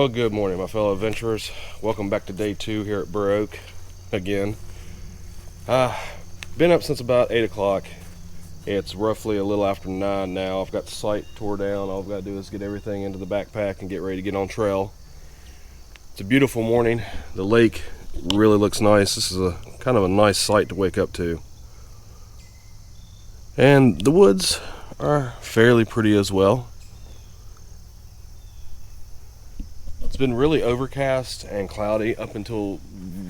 Well, good morning, my fellow adventurers. Welcome back to day 2 here at Burr again. Been up since about 8 o'clock. It's roughly a little after 9 now. I've got the site tore down. All I've got to do is get everything into the backpack and get ready to get on trail. It's a beautiful morning. The lake really looks nice. This is a kind of a nice sight to wake up to. And the woods are fairly pretty as well. It's been really overcast and cloudy up until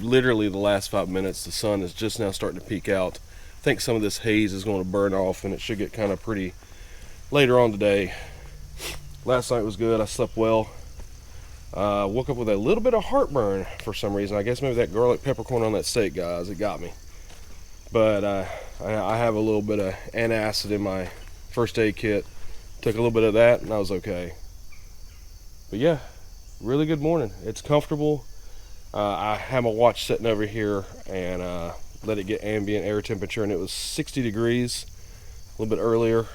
literally the last 5 minutes. The sun is just now starting to peek out. I think some of this haze is going to burn off and it should get kind of pretty later on today. Last night was good. I slept well. Woke up with a little bit of heartburn for some reason. I guess maybe that garlic peppercorn on that steak, guys, it got me. But I have a little bit of antacid in my first aid kit. Took a little bit of that and I was okay. But yeah, really good morning. It's comfortable. I have my watch sitting over here and let it get ambient air temperature, and it was 60 degrees a little bit earlier.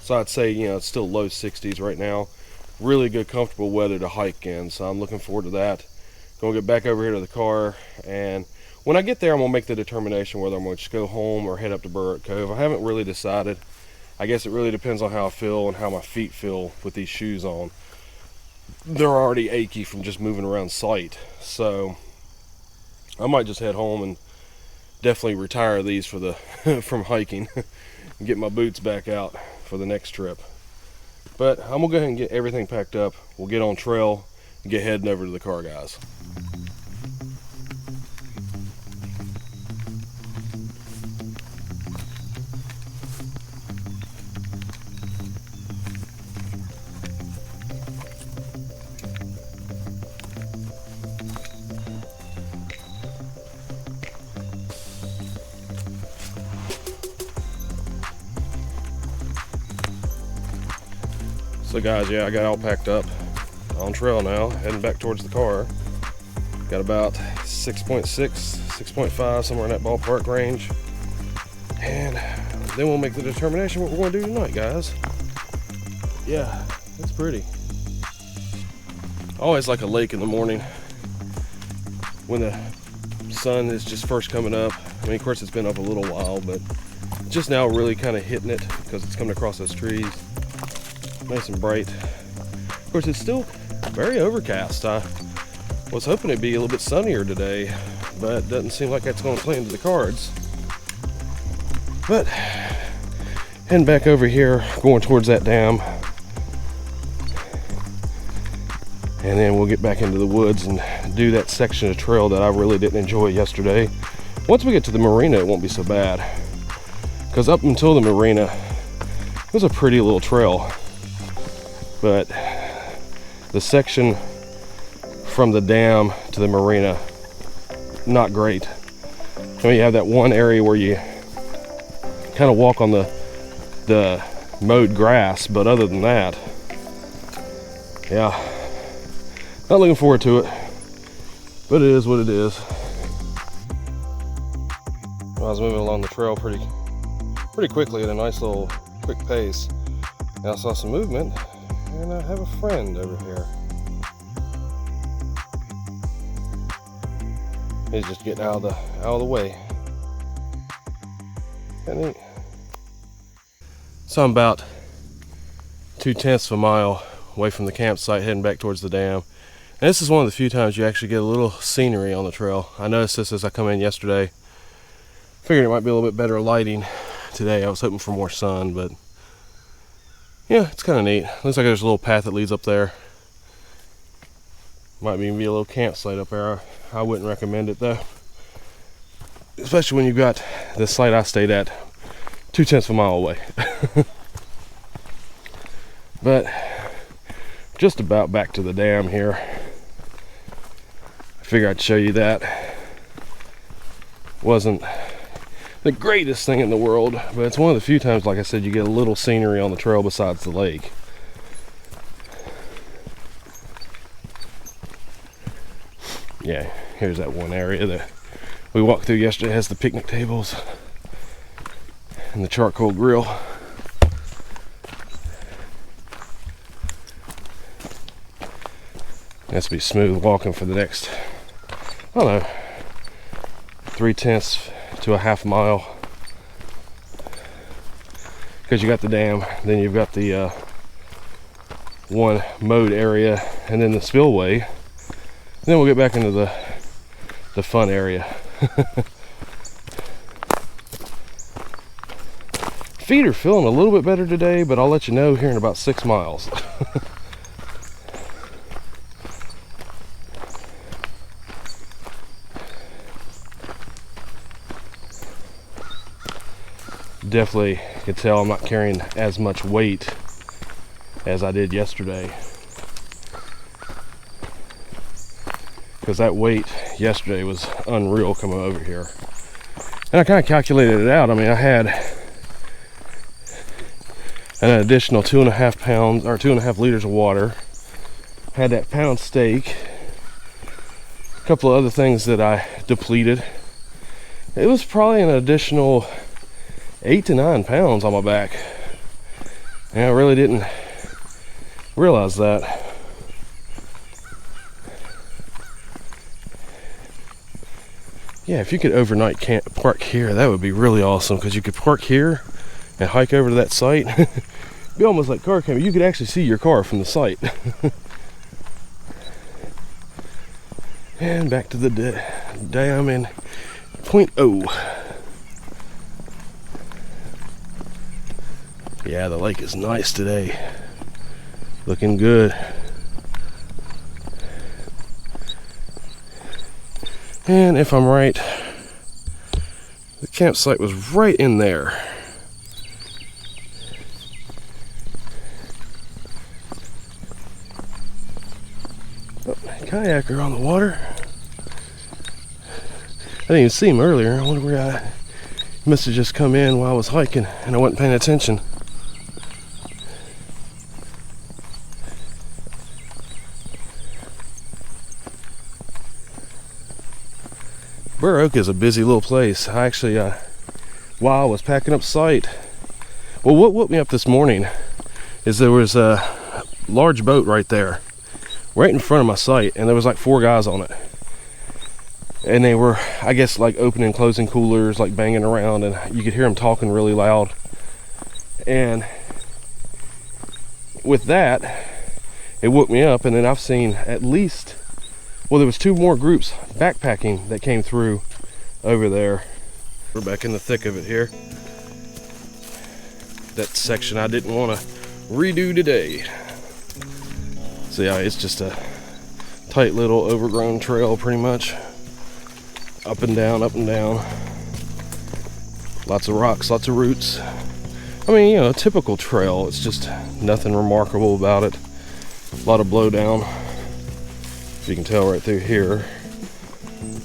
So I'd say, it's still low 60s right now. Really good, comfortable weather to hike in. So I'm looking forward to that. Gonna get back over here to the car, and when I get there, I'm gonna make the determination whether I'm gonna just go home or head up to Burr Cove. I haven't really decided. I guess it really depends on how I feel and how my feet feel with these shoes on. They're already achy from just moving around site, so I might just head home and definitely retire these for the from hiking and get my boots back out for the next trip. But I'm gonna go ahead and get everything packed up. We'll get on trail and get heading over to the car, guys. So guys, yeah, I got all packed up, on trail now, heading back towards the car. Got about 6.6, 6.5, somewhere in that ballpark range. And then we'll make the determination what we're going to do tonight, guys. Yeah, it's pretty. I always like a lake in the morning when the sun is just first coming up. I mean, of course, it's been up a little while, but just now really kind of hitting it because it's coming across those trees. Nice and bright. Of course, it's still very overcast. I was hoping it'd be a little bit sunnier today, but it doesn't seem like that's going to play into the cards. But heading back over here, going towards that dam, and then we'll get back into the woods and do that section of trail that I really didn't enjoy yesterday. Once we get to the marina, it won't be so bad, because up until the marina, it was a pretty little trail. But the section from the dam to the marina, not great. I mean, you have that one area where you kind of walk on the mowed grass, but other than that, yeah, not looking forward to it, but it is what it is. I was moving along the trail pretty quickly at a nice little quick pace, and I saw some movement. And I have a friend over here. He's just getting out of the way. Kinda neat. So I'm about 2/10 of a mile away from the campsite, heading back towards the dam. And this is one of the few times you actually get a little scenery on the trail. I noticed this as I come in yesterday. Figured it might be a little bit better lighting today. I was hoping for more sun, but yeah, it's kind of neat. Looks like there's a little path that leads up there. Might even be a little campsite up there. I wouldn't recommend it though, especially when you've got the site I stayed at 2/10 of a mile away. But just about back to the dam here. I figure I'd show you that. Wasn't the greatest thing in the world, but it's one of the few times, like I said, you get a little scenery on the trail besides the lake. Yeah, here's that one area that we walked through yesterday. It has the picnic tables and the charcoal grill. Has to be smooth walking for the next, I don't know, 3/10 to a half mile. Because you got the dam, then you've got the one mowed area, and then the spillway. And then we'll get back into the fun area. Feet are feeling a little bit better today, but I'll let you know here in about 6 miles. Definitely can tell I'm not carrying as much weight as I did yesterday, because that weight yesterday was unreal coming over here. And I kind of calculated it out. I mean, I had an additional 2.5 pounds or 2.5 liters of water, had that pound steak, a couple of other things that I depleted. It was probably an additional 8 to 9 pounds on my back, and I really didn't realize that. Yeah, if you could overnight park here, that would be really awesome, because you could park here and hike over to that site. Be almost like car camping. You could actually see your car from the site. And back to the dam in point O. Yeah, the lake is nice today. Looking good. And if I'm right, the campsite was right in there. Oh, kayaker on the water. I didn't even see him earlier. I wonder where he must have just come in while I was hiking and I wasn't paying attention. Burr Oak is a busy little place. I actually, while I was packing up site, well, what woke me up this morning is there was a large boat right there, right in front of my site, and there was like 4 guys on it. And they were, I guess, like opening and closing coolers, like banging around, and you could hear them talking really loud. And with that, it woke me up, and then I've seen at least, well, there was 2 more groups backpacking that came through over there. We're back in the thick of it here. That section I didn't want to redo today. So yeah, it's just a tight little overgrown trail pretty much. Up and down, up and down. Lots of rocks, lots of roots. I mean, you know, a typical trail. It's just nothing remarkable about it. A lot of blowdown. You can tell right through here.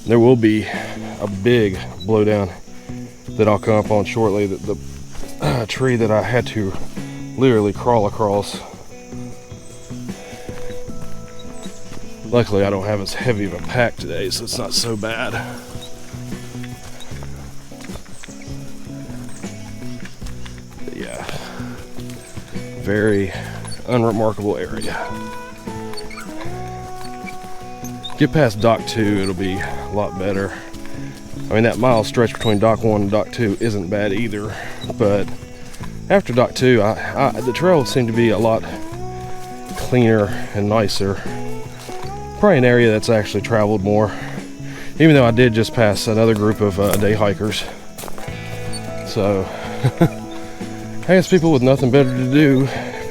There will be a big blowdown that I'll come up on shortly. The tree that I had to literally crawl across. Luckily, I don't have as heavy of a pack today, so it's not so bad. But yeah, very unremarkable area. Get past Dock 2, it'll be a lot better. I mean, that mile stretch between Dock 1 and Dock 2 isn't bad either, but after Dock 2, the trails seem to be a lot cleaner and nicer. Probably an area that's actually traveled more, even though I did just pass another group of day hikers. So, I guess people with nothing better to do,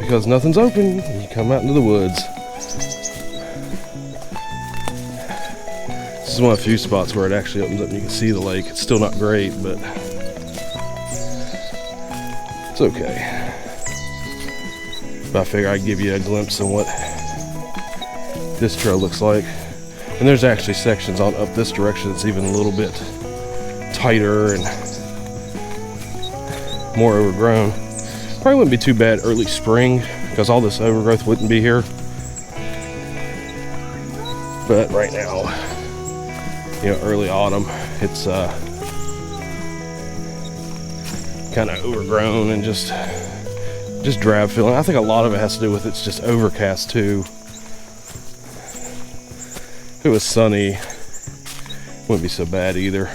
because nothing's open, you come out into the woods. This is one of the few spots where it actually opens up and you can see the lake. It's still not great, but it's okay. But I figure I'd give you a glimpse of what this trail looks like. And there's actually sections on up this direction that's even a little bit tighter and more overgrown. Probably wouldn't be too bad early spring, because all this overgrowth wouldn't be here. But right now, you know, early autumn, it's kind of overgrown and just drab feeling. I think a lot of it has to do with it's just overcast too. If it was sunny, wouldn't be so bad either.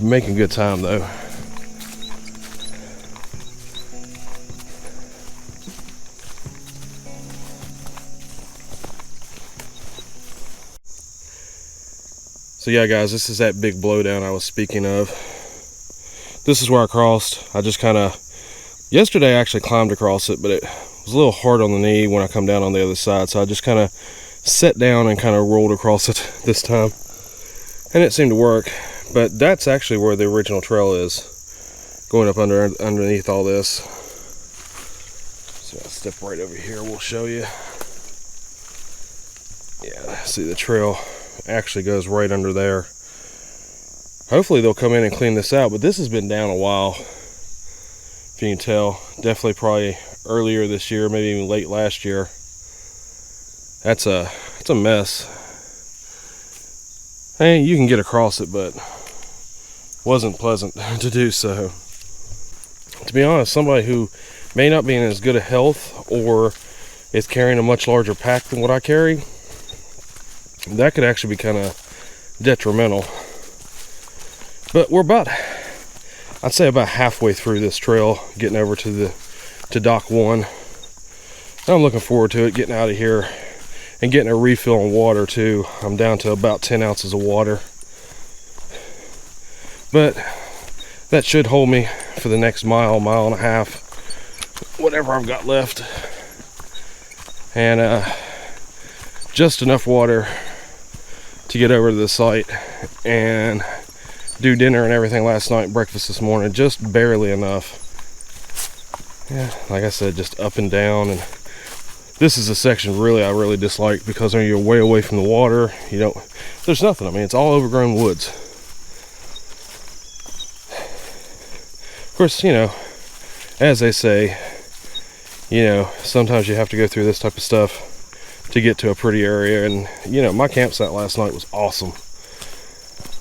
Making good time though. So yeah guys, this is that big blowdown I was speaking of. This is where I crossed. I just kind of, yesterday I actually climbed across it, but it was a little hard on the knee when I come down on the other side. So I just kind of sat down and kind of rolled across it this time. And it seemed to work. But that's actually where the original trail is. Going up underneath all this. So I'll step right over here, we'll show you. Yeah, see the trail actually goes right under there. Hopefully they'll come in and clean this out, but this has been down a while. If you can tell, definitely probably earlier this year, maybe even late last year. It's a mess. Hey, you can get across it, but wasn't pleasant to do so. To be honest, somebody who may not be in as good a health or is carrying a much larger pack than what I carry, that could actually be kind of detrimental. But we're about, I'd say about halfway through this trail, getting over to dock 1. I'm looking forward to it, getting out of here and getting a refill on water too. I'm down to about 10 ounces of water. But that should hold me for the next mile and a half, whatever I've got left. And just enough water to get over to the site and do dinner and everything last night, breakfast this morning, just barely enough. Yeah, like I said, just up and down. And this is a section I really dislike because when you're way away from the water, there's nothing. I mean, it's all overgrown woods. Of course, as they say, sometimes you have to go through this type of stuff to get to a pretty area. And my campsite last night was awesome.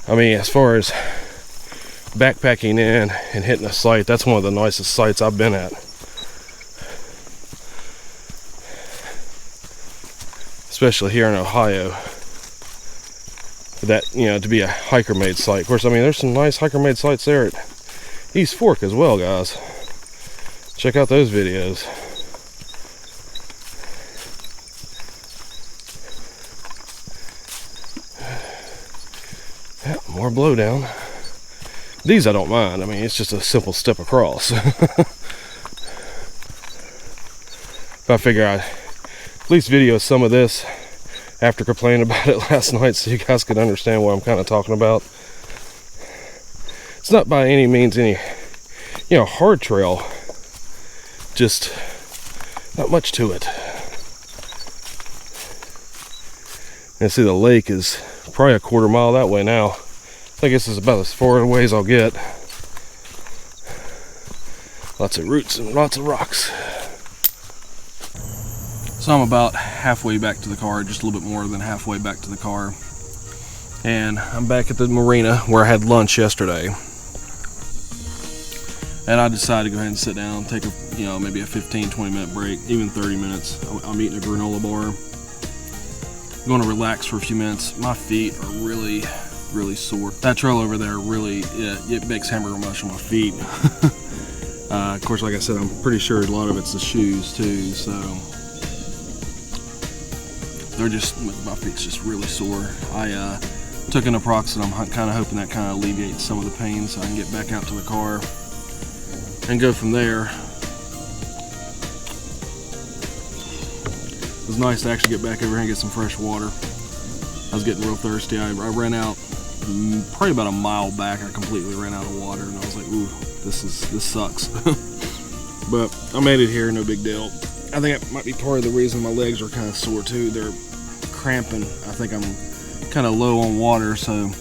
I mean, as far as backpacking in and hitting a site, that's one of the nicest sites I've been at. Especially here in Ohio. That, to be a hiker made site. Of course, I mean, there's some nice hiker made sites there at East Fork as well, guys. Check out those videos. Yeah, more blowdown. These I don't mind. I mean, it's just a simple step across. But I figure I'd at least video some of this after complaining about it last night so you guys could understand what I'm kind of talking about. It's not by any means any, hard trail. Just not much to it. And see, the lake is probably a quarter mile that way now. I think this is about as far away as I'll get. Lots of roots and lots of rocks. So I'm about halfway back to the car, just a little bit more than halfway back to the car. And I'm back at the marina where I had lunch yesterday. And I decided to go ahead and sit down, take maybe a 15-20 minute break, even 30 minutes. I'm eating a granola bar. I'm going to relax for a few minutes. My feet are really sore. That trail over there really, it makes hamburger mush on my feet. Of course, like I said, I'm pretty sure a lot of it's the shoes too, so my feet's just really sore. I took an Naproxen. I'm kind of hoping that kind of alleviates some of the pain so I can get back out to the car and go from there. It was nice to actually get back over here and get some fresh water. I was getting real thirsty. I ran out probably about a mile back. I completely ran out of water, and I was like, ooh, this sucks. But I made it here, no big deal. I think that might be part of the reason my legs are kind of sore too. They're cramping. I think I'm kind of low on water, so I'm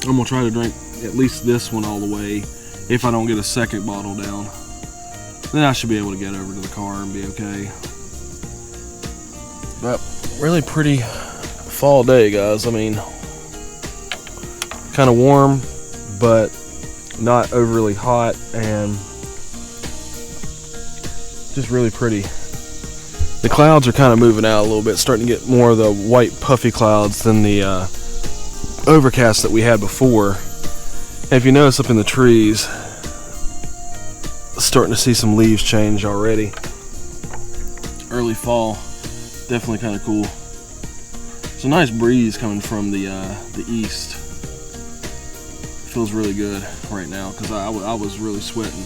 gonna try to drink at least this one all the way. If I don't get a second bottle down, then I should be able to get over to the car and be okay. But really pretty fall day, guys. I mean, kind of warm, but not overly hot, and just really pretty. The clouds are kind of moving out a little bit, starting to get more of the white puffy clouds than the overcast that we had before. And if you notice up in the trees, starting to see some leaves change already. Early fall, definitely kind of cool. It's a nice breeze coming from the east. Feels really good right now because I was really sweating.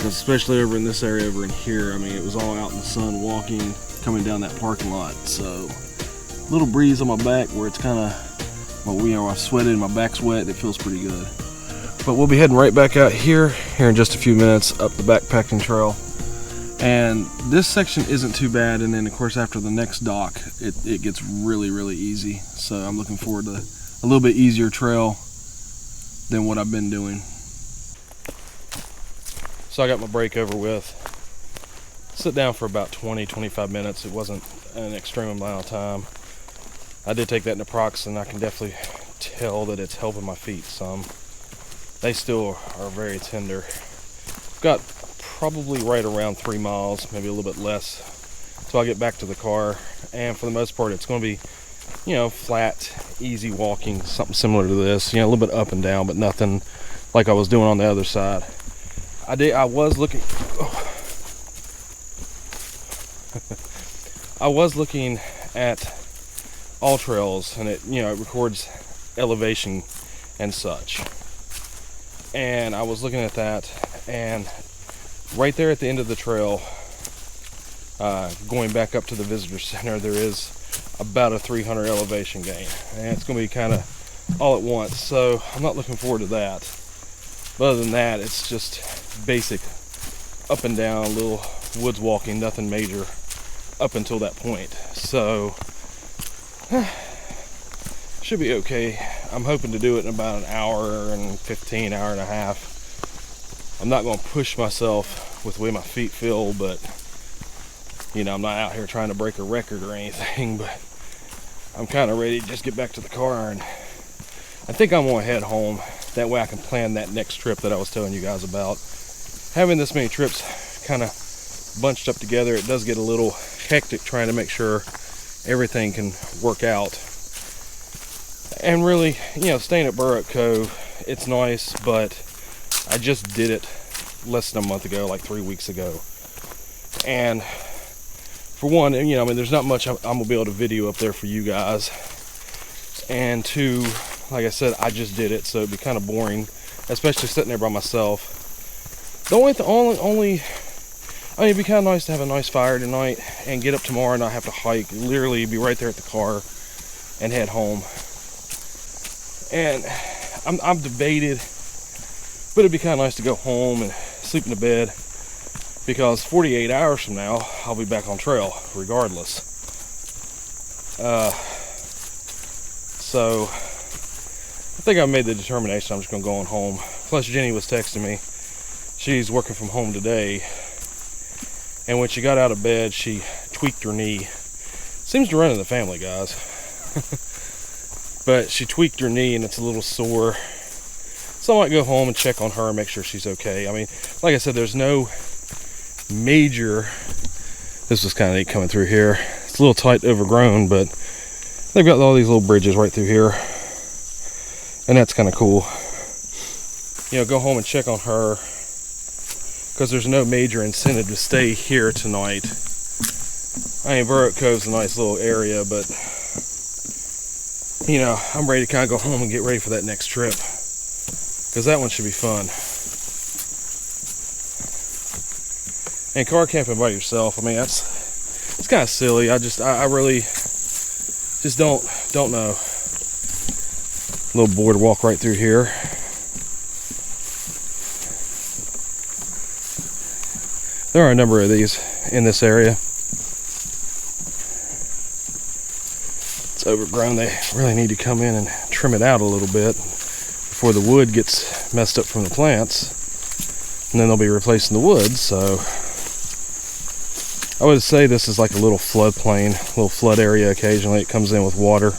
Especially over in this area over in here. I mean, it was all out in the sun walking, coming down that parking lot. So, little breeze on my back where it's kind of, well, you know, I sweated and my back's wet. It feels pretty good. But we'll be heading right back out here in just a few minutes up the backpacking trail. And this section isn't too bad. And then, of course, after the next dock, it gets really, really easy. So I'm looking forward to a little bit easier trail than what I've been doing. So I got my break over with. Sit down for about 20-25 minutes. It wasn't an extreme amount of time. I did take that naproxen. I can definitely tell that it's helping my feet some. They still are very tender. Got probably right around 3 miles, maybe a little bit less, till I get back to the car. And for the most part, it's going to be, you know, flat, easy walking, something similar to this. You know, a little bit up and down, but nothing like I was doing on the other side. I was looking. Oh. I was looking at AllTrails, and it records elevation and such. And I was looking at that, and right there at the end of the trail, going back up to the visitor center, there is about a 300 elevation gain, and it's going to be kind of all at once. So I'm not looking forward to that. But other than that, it's just basic up and down, little woods walking, nothing major up until that point. So should be okay. I'm hoping to do it in about an hour and 15, hour and a half. I'm not going to push myself with the way my feet feel, but you know, I'm not out here trying to break a record or anything, but I'm kind of ready to just get back to the car, and I think I'm going to head home. That way I can plan that next trip that I was telling you guys about. Having this many trips kind of bunched up together, it does get a little hectic trying to make sure everything can work out. And really, you know, staying at Burr Cove, it's nice, but I just did it less than a month ago, like 3 weeks ago. And for one, you know, I mean, there's not much I'm gonna be able to video up there for you guys. And two, like I said, I just did it, so it'd be kind of boring, especially sitting there by myself. The only, I mean, it'd be kind of nice to have a nice fire tonight and get up tomorrow and not have to hike. Literally be right there at the car and head home. And I'm debated, but it'd be kind of nice to go home and sleep in the bed, because 48 hours from now, I'll be back on trail regardless. So I think I've made the determination I'm just going to go on home. Plus, Jenny was texting me. She's working from home today. And when she got out of bed, she tweaked her knee. Seems to run in the family, guys. But she tweaked her knee and it's a little sore. So I might go home and check on her and make sure she's okay. I mean, like I said, there's no major... This was kind of neat coming through here. It's a little tight, overgrown, but they've got all these little bridges right through here. And that's kind of cool. You know, go home and check on her, because there's no major incentive to stay here tonight. I mean, Burr Cove's a nice little area, but you know, I'm ready to kind of go home and get ready for that next trip, because that one should be fun. And car camping by yourself, I mean, it's kind of silly. I really just don't know. Little boardwalk right through here. There are a number of these in this area. It's overgrown. They really need to come in and trim it out a little bit before the wood gets messed up from the plants. And then they'll be replacing the wood, so I would say this is like a little floodplain, little flood area. Occasionally it comes in with water,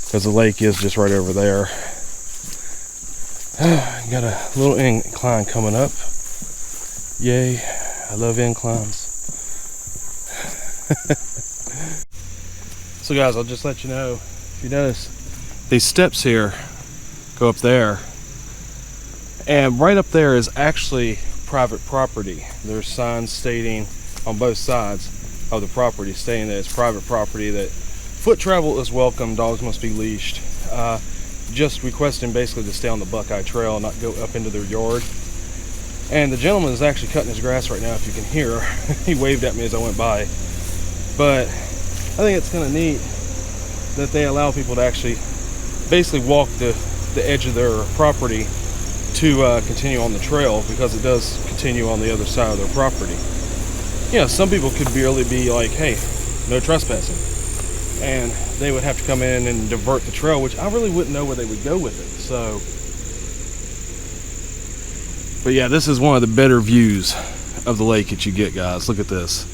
because the lake is just right over there. Got a little incline coming up. Yay. I love inclines. So guys, I'll just let you know, if you notice, these steps here go up there, and right up there is actually private property. There's signs stating on both sides of the property stating that it's private property, that foot travel is welcome, dogs must be leashed. Just requesting basically to stay on the Buckeye Trail, not go up into their yard. And the gentleman is actually cutting his grass right now, if you can hear. He waved at me as I went by. But I think it's kind of neat that they allow people to actually basically walk the edge of their property to continue on the trail, because it does continue on the other side of their property. You know, some people could barely be like, hey, no trespassing, and they would have to come in and divert the trail, which I really wouldn't know where they would go with it. So, but yeah, this is one of the better views of the lake that you get, guys. Look at this.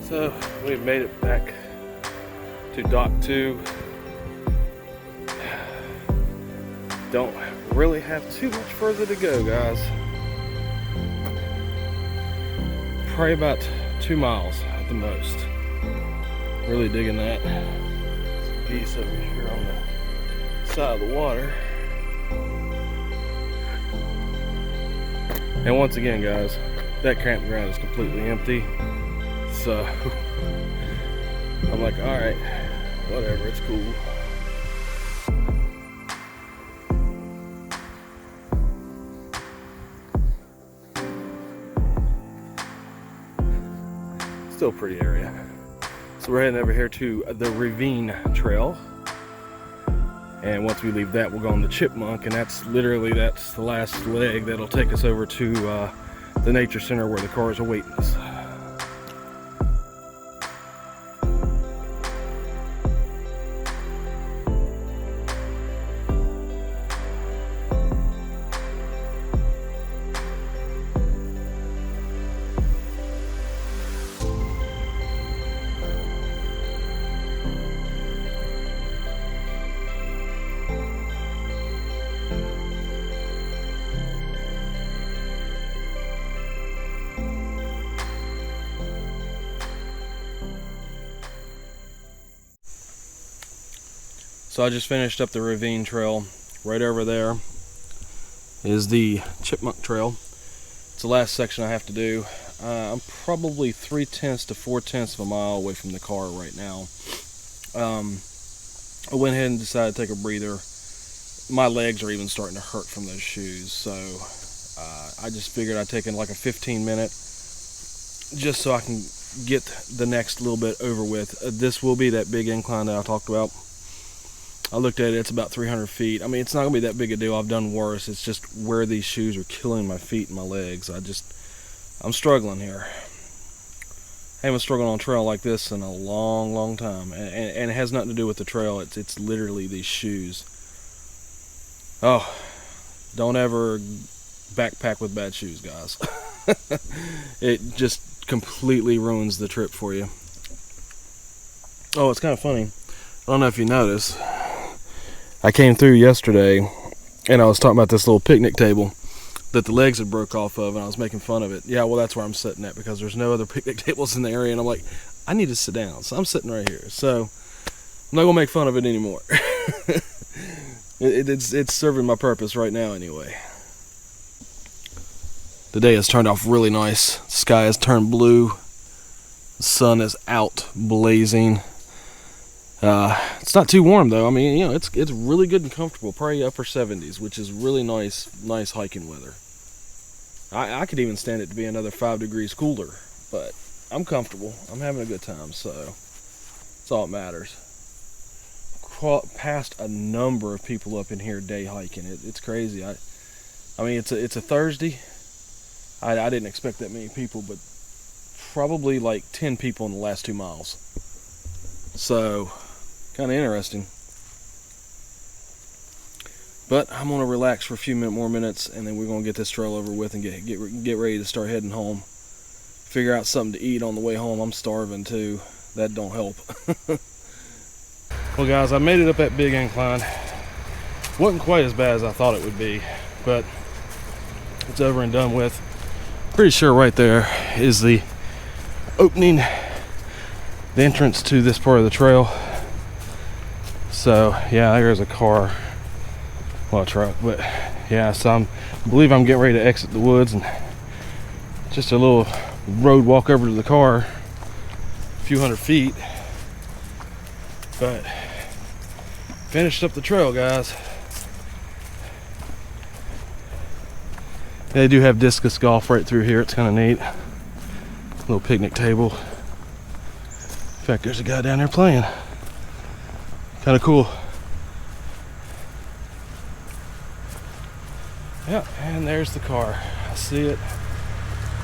So we've made it back to dock 2. Don't really have too much further to go, guys. Probably about 2 miles at the most. Really digging that. Some geese over here on the side of the water. And once again, guys, that campground is completely empty. So I'm like, all right, whatever, it's cool. Still a pretty area. So we're heading over here to the Ravine Trail. And once we leave that, we'll go on the Chipmunk, and that's the last leg that'll take us over to the nature center where the cars are waiting us. So I just finished up the Ravine Trail. Right over there is the Chipmunk Trail. It's the last section I have to do. I'm probably 3/10 to 4/10 of a mile away from the car right now. I went ahead and decided to take a breather. My legs are even starting to hurt from those shoes, so I just figured I'd take in like a 15-minute just so I can get the next little bit over with. This will be that big incline that I talked about. I looked at it, it's about 300 feet. I mean, it's not going to be that big a deal. I've done worse. It's just where these shoes are killing my feet and my legs. I'm struggling here. I haven't struggled on a trail like this in a long, long time. And it has nothing to do with the trail. It's literally these shoes. Oh, don't ever backpack with bad shoes, guys. It just completely ruins the trip for you. Oh, it's kind of funny. I don't know if you noticed. I came through yesterday and I was talking about this little picnic table that the legs had broke off of, and I was making fun of it. Yeah, well, that's where I'm sitting at because there's no other picnic tables in the area, and I'm like, I need to sit down. So I'm sitting right here. So I'm not going to make fun of it anymore. It's serving my purpose right now anyway. The day has turned off really nice. The sky has turned blue. The sun is out blazing. It's not too warm though. I mean, you know, it's really good and comfortable. Probably upper 70s, which is really nice hiking weather. I could even stand it to be another 5 degrees cooler, but I'm comfortable. I'm having a good time, so that's all that matters. Passed a number of people up in here day hiking. It's crazy. I mean, it's a Thursday. I didn't expect that many people, but probably like 10 people in the last 2 miles. So, kind of interesting. But I'm gonna relax for a few more minutes, and then we're gonna get this trail over with and get ready to start heading home. Figure out something to eat on the way home. I'm starving too. That don't help. Well, guys, I made it up that big incline. Wasn't quite as bad as I thought it would be, but it's over and done with. Pretty sure right there is the opening, the entrance to this part of the trail. So yeah, there's a car, well, a truck, but yeah, so I believe I'm getting ready to exit the woods, and just a little road walk over to the car, a few hundred feet. But finished up the trail, guys. They do have discus golf right through here. It's kind of neat. Little picnic table. In fact, there's a guy down there playing. Kind of cool. Yeah, and there's the car. I see it.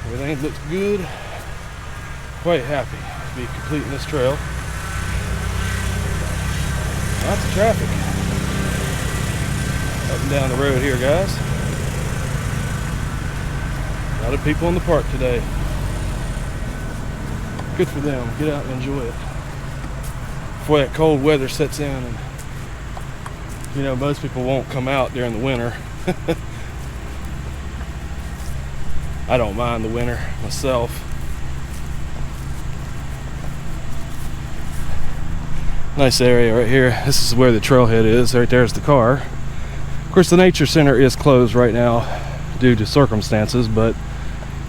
Everything looks good. Quite happy to be completing this trail. Lots of traffic up and down the road here, guys. A lot of people in the park today. Good for them. Get out and enjoy it before that cold weather sets in, and you know, most people won't come out during the winter. I don't mind the winter myself. Nice area right here. This is where the trailhead is. Right there's the car. Of course, the nature center is closed right now due to circumstances, but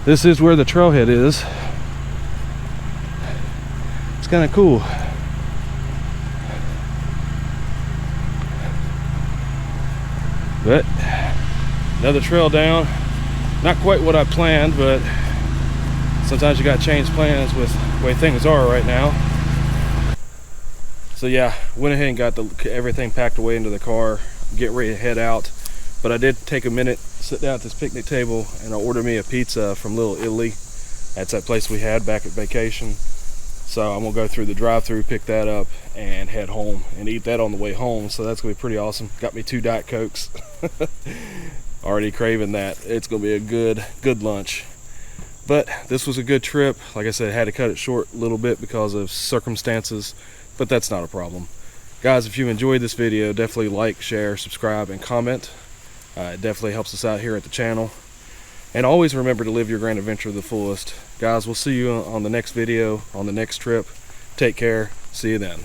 this is where the trailhead is. It's kind of cool. But another trail down. Not quite what I planned, but sometimes you got to change plans with the way things are right now. So yeah, went ahead and got everything packed away into the car, get ready to head out. But I did take a minute, sit down at this picnic table, and I ordered me a pizza from Little Italy. That's that place we had back at vacation. So I'm gonna go through the drive-thru, pick that up, and head home and eat that on the way home. So that's gonna be pretty awesome. Got me 2 Diet Cokes. Already craving that. It's gonna be a good lunch. But this was a good trip. Like I said, I had to cut it short a little bit because of circumstances, but that's not a problem. Guys, if you enjoyed this video, definitely like, share, subscribe, and comment. It definitely helps us out here at the channel. And always remember to live your grand adventure to the fullest. Guys, we'll see you on the next video, on the next trip. Take care. See you then.